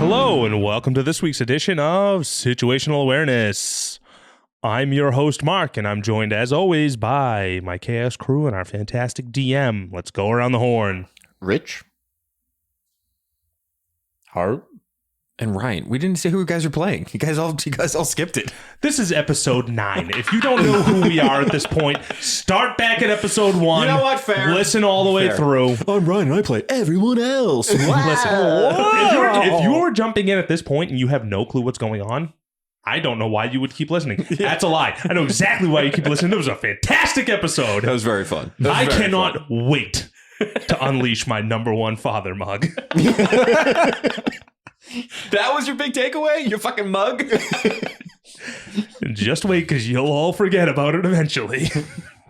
Hello, and welcome to this week's edition of Situational Awareness. I'm your host, Mark, and I'm joined, as always, by my Chaos crew and our fantastic DM. Let's go around the horn. Rich? Hart? And Ryan. We didn't say who you guys are playing. You guys all skipped it. This is episode 9. If you don't know who we are at this point, start back at episode 1. You know what? Fair. Listen all the way through. I'm Ryan, and I play everyone else. Listen, if you're jumping in at this point and you have no clue what's going on, I don't know why you would keep listening. That's a lie. I know exactly why you keep listening. It was a fantastic episode. That was very fun. I cannot wait to unleash my number one father mug. That was your big takeaway? Your fucking mug? Just wait, because you'll all forget about it eventually.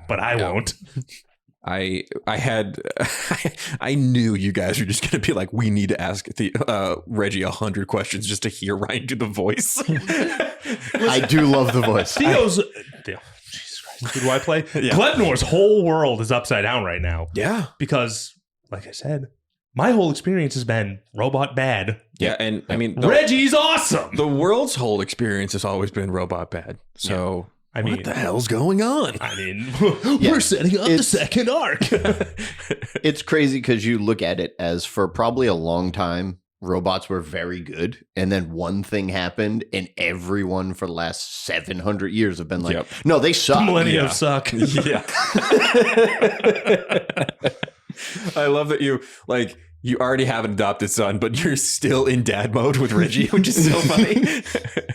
But I won't. I knew you guys were just going to be like, we need to ask the REG-i 100 questions just to hear Ryan do the voice. I do love the voice. Jesus Christ. Who do I play? Yeah. Glednor's whole world is upside down right now. Yeah. Because, like I said, my whole experience has been robot bad. Yeah, and I mean... REG-i's awesome! The world's whole experience has always been robot bad. So... Yeah. I mean, what the hell's going on? I mean, we're setting up the second arc. It's crazy because you look at it as for probably a long time, robots were very good. And then one thing happened and everyone for the last 700 years have been like, no, they suck. Millennium suck. Yeah. I love that you already have an adopted son, but you're still in dad mode with REG-i, which is so funny.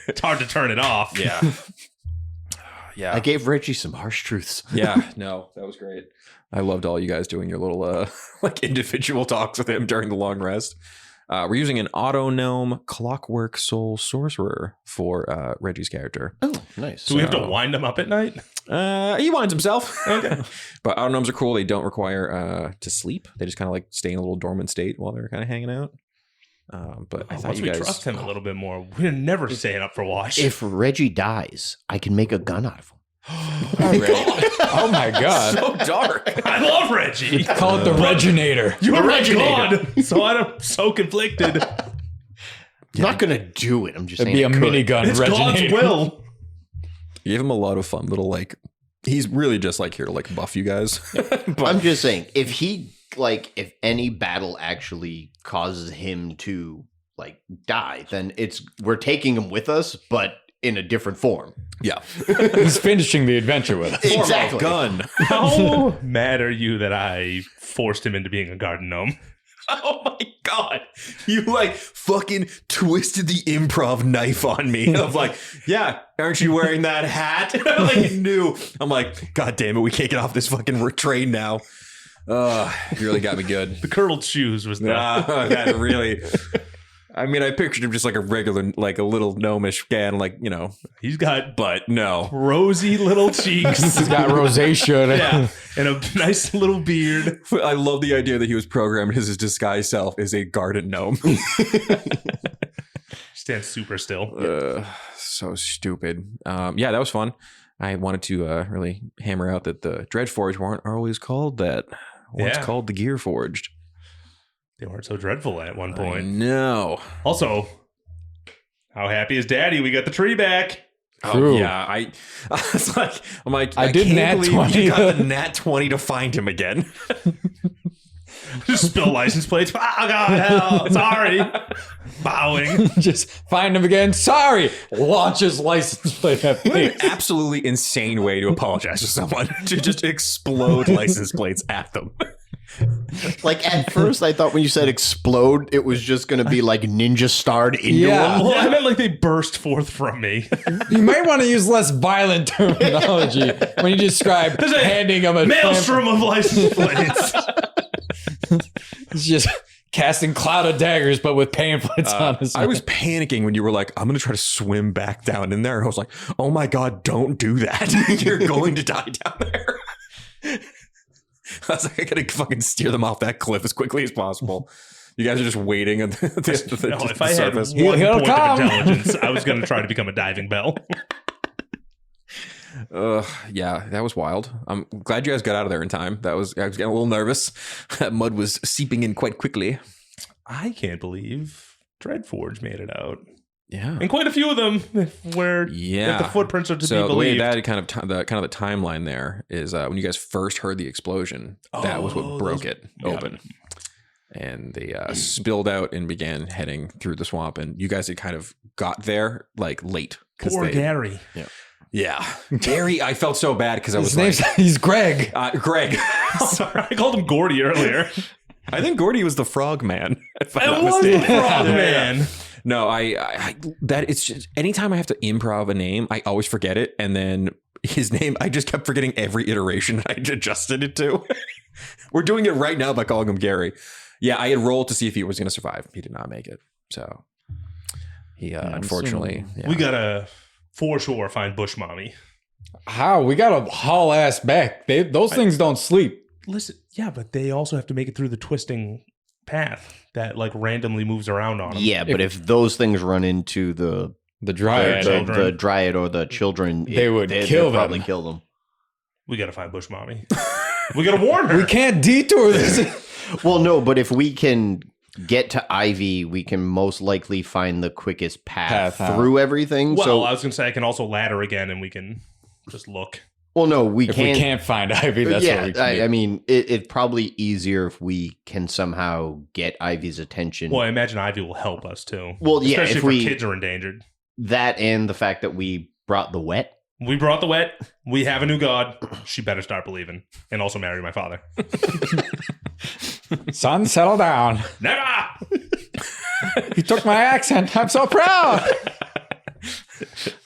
It's hard to turn it off. Yeah. Yeah, I gave REG-i some harsh truths. Yeah, no, that was great. I loved all you guys doing your little individual talks with him during the long rest. We're using an auto gnome clockwork soul sorcerer for Reggie's character. Oh, nice. Do we have to wind him up at night? He winds himself. Okay. But auto gnomes are cool. They don't require to sleep. They just kind of like stay in a little dormant state while they're kind of hanging out. But I thought once you we guys trust him a little bit more, we're never staying up for watch. If REG-i dies, I can make a gun out of him. Oh my god. So dark. I love REG-i. Call it the Reginator. You're my god. So I'm so conflicted. I'm not going to do it. I'm just It'd saying be a minigun It's God's Reginator. will. You gave him a lot of fun little he's really just here to buff you guys. But I'm just saying, if any battle actually causes him to die, then we're taking him with us, but in a different form. Yeah. He's finishing the adventure with us. Exactly. Gun. How mad are you that I forced him into being a garden gnome? Oh my god. You fucking twisted the improv knife on me. I'm like, yeah, aren't you wearing that hat? No. I'm like, god damn it, we can't get off this fucking train now. You really got me good. The curdled shoes was that really. I mean, I pictured him just like a regular, a little gnomish guy, he's got but no. rosy little cheeks. He's got rosacea. Yeah, and a nice little beard. I love the idea that he was programmed as his disguised self as a garden gnome. Stands super still. So stupid. Yeah, that was fun. I wanted to really hammer out that the Dreadforged weren't always called that. Once called the Gear Forged. They weren't so dreadful at one point. No. Also, how happy is Daddy? We got the tree back. True. Oh, yeah. I I did can't nat believe 20. you got the nat 20 to find him again. Just spill license plates. Oh, God, hell. Sorry. Bowing. Just find him again. Sorry. Launches license plate at What me. an absolutely insane way to apologize to someone. To just explode license plates at them. At first, I thought when you said explode, it was just going to be ninja starred into Yeah. him. Well, I meant they burst forth from me. You might want to use less violent terminology when you describe handing him a Maelstrom of license plates. It's just casting cloud of daggers, but with pamphlets on his I was panicking when you were like, I'm going to try to swim back down in there. And I was like, oh my God, don't do that. You're going to die down there. I was like, I gotta fucking steer them off that cliff as quickly as possible. You guys are just waiting at the If I had surface. one He'll point come. of intelligence, I was going to try to become a diving bell. Yeah, that was wild. I'm glad you guys got out of there in time. I was getting a little nervous. That mud was seeping in quite quickly. I can't believe Dreadforge made it out. Yeah. And quite a few of them where if the footprints are to so be the way believed. that the timeline there is when you guys first heard the explosion, that was what broke it open. And they spilled out and began heading through the swamp. And you guys had kind of got there like late. Poor Gary. Yeah. Gary, I felt so bad because I was He's Greg. Greg. Sorry, I called him Gordy earlier. I think Gordy was the frog man. If I'm not It was the mistaken. frog man. No, I that it's just anytime I have to improv a name, I always forget it. And then his name, I just kept forgetting every iteration I adjusted it to. We're doing it right now by calling him Gary. Yeah, I had rolled to see if he was going to survive. He did not make it. So he unfortunately. Yeah. We gotta for sure find Bush Mommy. How? We got to haul ass back. Those things don't sleep. Listen, yeah, but they also have to make it through the twisting path that like randomly moves around on them. Yeah, but if those things run into the Dryad. children. the dryad or the children, They would they'd kill them. probably kill them. We gotta find Bush Mommy. We gotta warn her. We can't detour this. Well, no, but if we can get to Ivy, we can most likely find the quickest path Path out. through everything. Well, so, I was gonna say I can also ladder again and we can just look. well, no, we If can't. we can't find Ivy, that's what we can do. I mean, it's probably easier if we can somehow get Ivy's attention. Well, I imagine Ivy will help us too. Well, yeah, especially if if we- our kids are endangered. That and the fact that we brought the wet. We brought the wet. We have a new god. She better start believing and also marry my father. Son, settle down. Never. You took my accent. I'm so proud.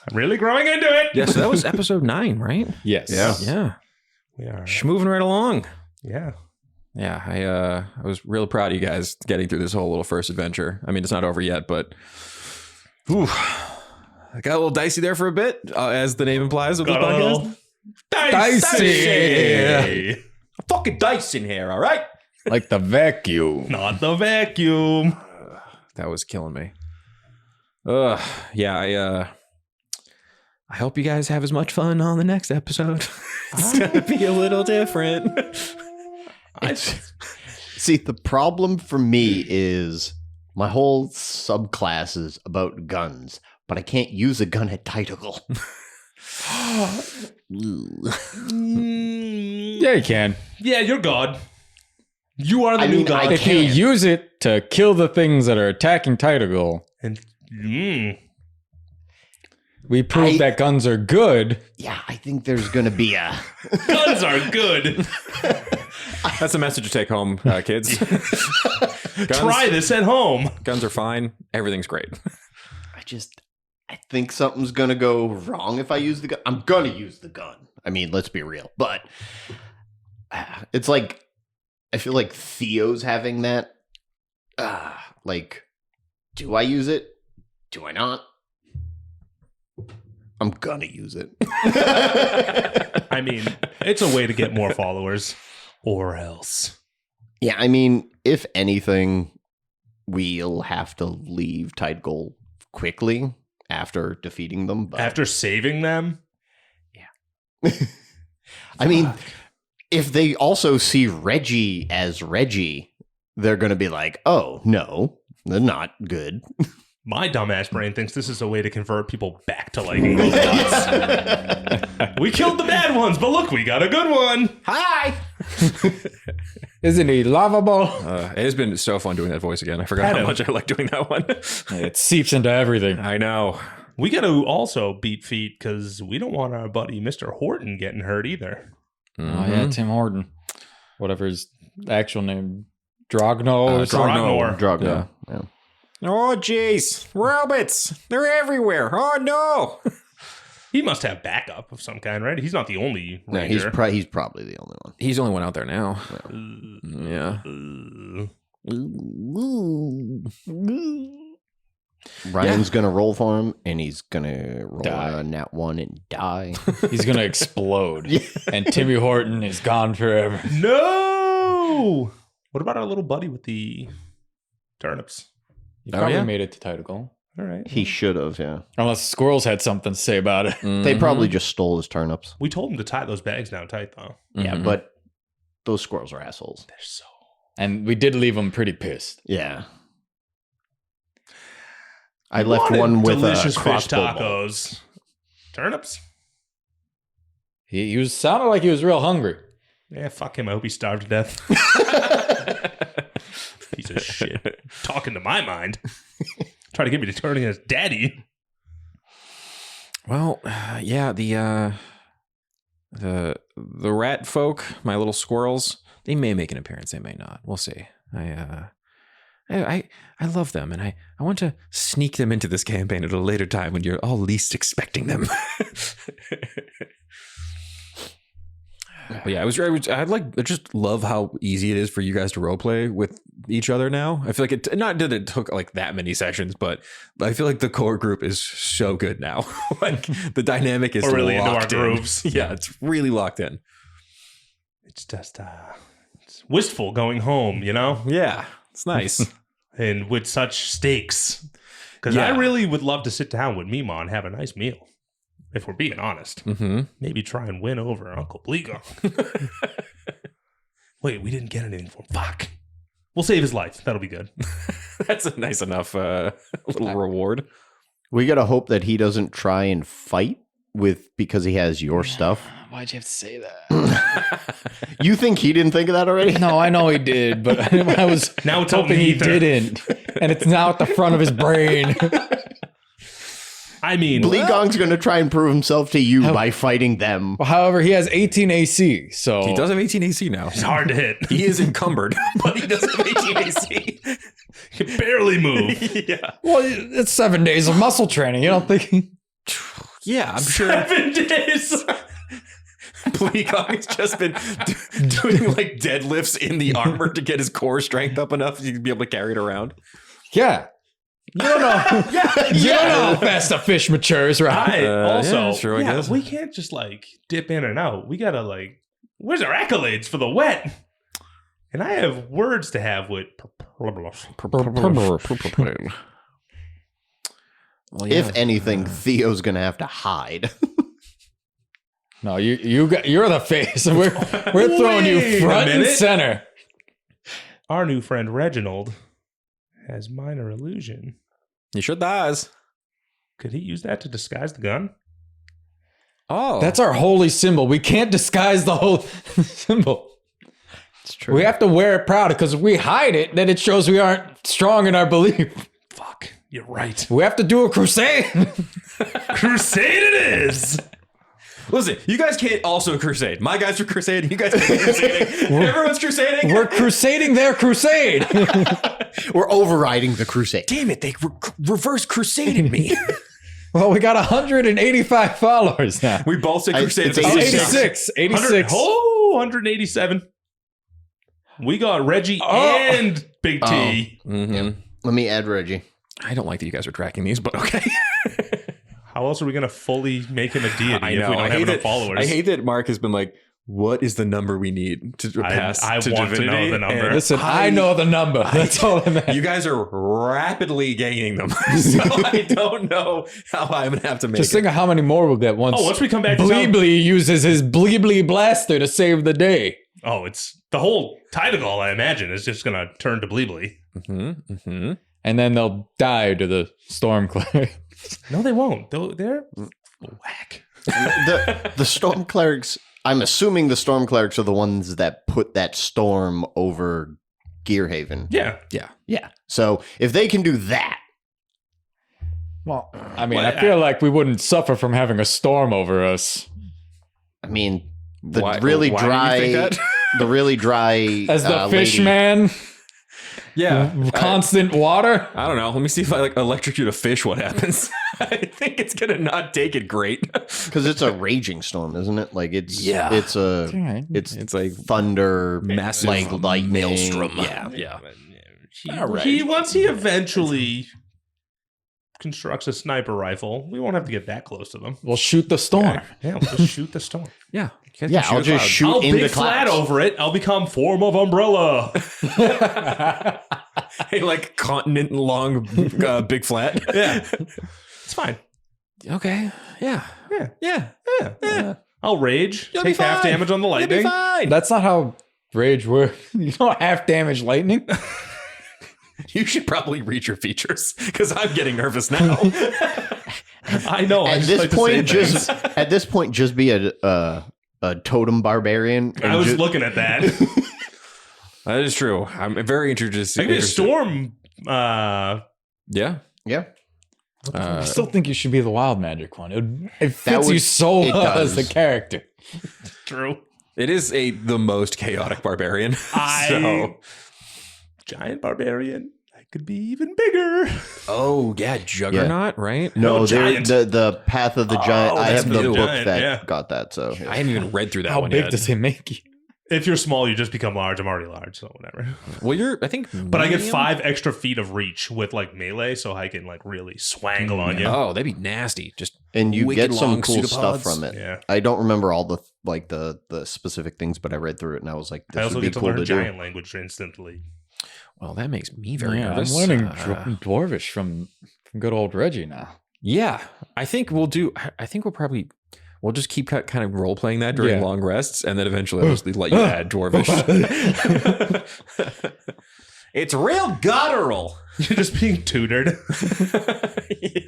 I'm really growing into it. Yeah, so that was episode 9, right? Yes. Yeah. Yeah. We are. Moving right along. Yeah. Yeah, I was really proud of you guys getting through this whole little first adventure. I mean, it's not over yet, but whew, I got a little dicey there for a bit, as the name implies with this Got a podcast. little dicey. Fucking dice in here, all right? Like the vacuum. Not the vacuum. That was killing me. Yeah, I hope you guys have as much fun on the next episode. It's gonna be a little different. See, the problem for me is my whole subclass is about guns, but I can't use a gun at Titacle. Yeah, you can. Yeah, you're God. You are the I new mean, God. I If you can. use it to kill the things that are attacking Titacle, And we prove that guns are good. Yeah, I think there's going to be a... guns are good. That's a message to take home, kids. Try this at home. Guns are fine. Everything's great. I think something's going to go wrong if I use the gun. I'm going to use the gun. I mean, let's be real. But it's like, I feel like Theo's having that. Like, do I use it? Do I not? I'm going to use it. I mean, it's a way to get more followers, or else. Yeah, I mean, if anything, we'll have to leave Titacle quickly after defeating them. But After saving them, I mean, if they also see REG-i as REG-i, they're going to be like, oh, no, they're not good. my dumbass brain thinks this is a way to convert people back to liking robots. We killed the bad ones, but look, we got a good one. Hi! Isn't he lovable? It has been so fun doing that voice again. I forgot how much I like doing that one. It seeps into everything. I know. We got to also beat feet because we don't want our buddy Mr. Horton getting hurt either. Oh yeah, Tim Horton. Whatever his actual name. Drogno or something. Dragnor. Drogno. Yeah. Oh, jeez. Robots. They're everywhere. Oh, no. He must have backup of some kind, right? He's not the only No, he's, ranger. he's probably the only one. He's the only one out there now. Yeah. Ryan's going to roll for him, and he's going to roll Die. on that one and die. He's gonna explode. And Timmy Horton is gone forever. No! What about our little buddy with the turnips? He probably yeah? made it to Titacle. All right. He should have, yeah. Unless the squirrels had something to say about it. They probably just stole his turnips. We told him to tie those bags down tight, though. Yeah, Mhm. but those squirrels are assholes. They're so... And we did leave him pretty pissed. Yeah. I left one with delicious a fish crossbow bolt. tacos. Turnips? He was sounded like he was real hungry. Yeah, fuck him. I hope he starved to death. Piece of shit. Talking to my mind. Try to get me to turn against daddy. Well, yeah, the rat folk, my little squirrels, they may make an appearance, they may not. We'll see. I love them, and I want to sneak them into this campaign at a later time when you're all least expecting them. But yeah, I just love how easy it is for you guys to roleplay with each other now. I feel like it took like that many sessions, but I feel like the core group is so good now. Like the dynamic is We're really into our locked in. grooves. Yeah, it's really locked in. It's just it's wistful going home, you know? Yeah, it's nice. And with such stakes. Because Yeah. I really would love to sit down with Mima and have a nice meal. If we're being honest. Mm-hmm. Maybe try and win over Uncle Bleego. Wait, we didn't get anything for him. Fuck. We'll save his life. That'll be good. That's a nice enough little reward. We gotta hope that he doesn't try and fight because he has your stuff. Why'd you have to say that? You think he didn't think of that already? No, I know he did, but I was Now it's hoping on he ether. didn't. And it's now at the front of his brain. I mean, Bleegong's gonna try and prove himself to you by fighting them. However, he has 18 AC, so He does have 18 AC now. it's hard to hit. He is encumbered, but he does have 18 AC. He can barely move. Yeah. Well, it's 7 days of muscle training. You don't think? Yeah, I'm sure 7 days. Bleegong has just been doing like deadlifts in the armor to get his core strength up enough to be able to carry it around. Yeah. You don't know. You don't know how fast a fish matures, right? Also, yeah, sure, I guess. we can't just like dip in and out. We gotta like, where's our accolades for the wet? And I have words to have with. Well, yeah. If anything, Theo's gonna have to hide. No, you're the face. We're throwing Wait you a front and minute. center. Our new friend Reginald has minor illusion. He sure does. Could he use that to disguise the gun? Oh, That's our holy symbol. We can't disguise the whole symbol. It's true. We have to wear it proud because if we hide it, then it shows we aren't strong in our belief. Fuck, you're right. We have to do a crusade. Crusade it is. Listen, you guys can't also crusade. My guys are crusading. You guys can't be crusading. Everyone's crusading. We're crusading their crusade. We're overriding the crusade. Damn it! They reverse crusaded me. Well, we got 185 followers now. We both say crusade. It's at the same 86. time. 86. 187. We got Reggie Oh. and Big T. Mhm. Let me add Reggie. I don't like that you guys are tracking these, but okay. How else are we going to fully make him a deity I if know. we don't I have hate enough that. followers? I hate that Mark has been like, "What is the number we need to pass I to want to know divinity?" the number. And Listen, I know the number. That's all that matters. You guys are rapidly gaining them, so I don't know how I'm gonna have to make Just it. think of how many more we'll get once. Once we come back to town. Bleebly uses his Bleebly blaster to save the day. Oh, it's the whole Tydagol, I imagine, is just going to turn to Bleebly. Mm-hmm, mm-hmm. And then they'll die to the storm cleric. No, they won't. They're whack. The storm clerics. I'm assuming the storm clerics are the ones that put that storm over Gearhaven. Yeah. Yeah. So if they can do that, Well, I mean, Well, I feel like we wouldn't suffer from having a storm over us. I mean, the Why- really why do you dry, think that? the really dry, As the fish lady. man, Yeah, constant water. I don't know. Let me see if I like electrocute a fish. What happens? I think it's gonna not take it great. Because it's a raging storm, isn't it? Like it's Yeah. it's a Right. it's like thunder, massive like lightning. maelstrom. Yeah. Once he eventually constructs a sniper rifle, we won't have to get that close to them. We'll shoot the storm. Yeah, we'll just shoot the storm. Yeah, Yeah, I'll just shoot I'll into big flat clouds. over it. I'll become form of umbrella. Hey, like continent long, big flat. Yeah, it's fine. Okay. Yeah. Yeah, Yeah. yeah. I'll rage. You'll be Take half fine. damage on the You'll be lightning. fine. That's not how rage works. You don't half damage lightning. You should probably read your features because I'm getting nervous now. I know. At this point, just be a totem barbarian. I was looking at that. That is true. I'm very interested. I could storm. Yeah. Yeah. I still think you should be the wild magic one. It fits would- you so it well as the does. character. True. It is the most chaotic barbarian. So. Giant barbarian. I could be even bigger. Oh yeah, Juggernaut, right? No, giant. the Path of the Giant. I that's have the the book giant, that yeah. got that. So yeah. I haven't even read through that How one big yet. does it make you? If you're small, you just become large. I'm already large, so whatever. Well, I think, But I get medium? 5 extra feet of reach with like melee, so I can like really swangle on you. Oh, that'd be nasty. Just and you wicked get some long cool stuff pseudopods. from it. Yeah. I don't remember all the the specific things, but I read through it and I was like, I this also would be get to cool learn to do. giant language instantly. Well, that makes me very Yeah, I'm nervous. learning Dwarvish from good old Reggie now. Yeah, I think we'll just keep kind of role playing that during Yeah. long rests, and then eventually I'll just let you add Dwarvish. It's real guttural. You're just being tutored.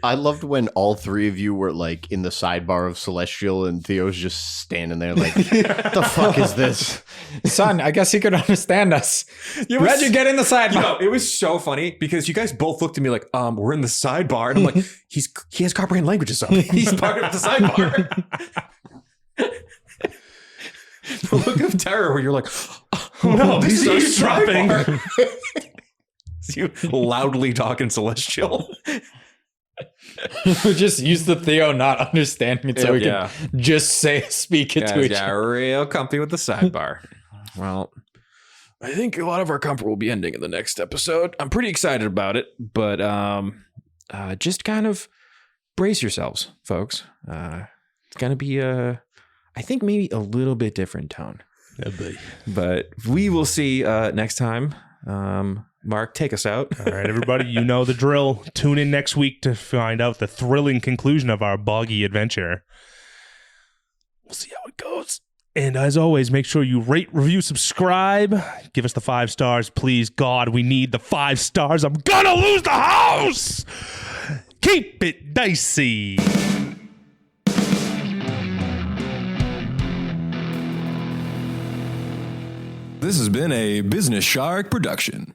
I loved when all three of you were like in the sidebar of Celestial and Theo's just standing there like, what the fuck is this? Son, I guess he could understand us. It was- Reggie, get in the side. You know, it was so funny because you guys both looked at me like, we're in the sidebar. And I'm like, he has comprehend languages up. He's part of the sidebar. The look of terror where you're like, Oh no, this he's is our eavesdropping. sidebar. You loudly talking Celestial. We just use the Theo not understanding it so we Yeah. can just speak it to each Yeah, other. real comfy with the sidebar. Well, I think a lot of our comfort will be ending in the next episode. I'm pretty excited about it, but just kind of brace yourselves, folks. It's gonna be I think maybe a little bit different tone, but we will see next time. Mark, take us out. All right, everybody, you know the drill. Tune in next week to find out the thrilling conclusion of our boggy adventure. We'll see how it goes. And as always, make sure you rate, review, subscribe. Give us the 5 stars, please. God, we need the 5 stars. I'm gonna lose the house. Keep it dicey. This has been a Business Shark production.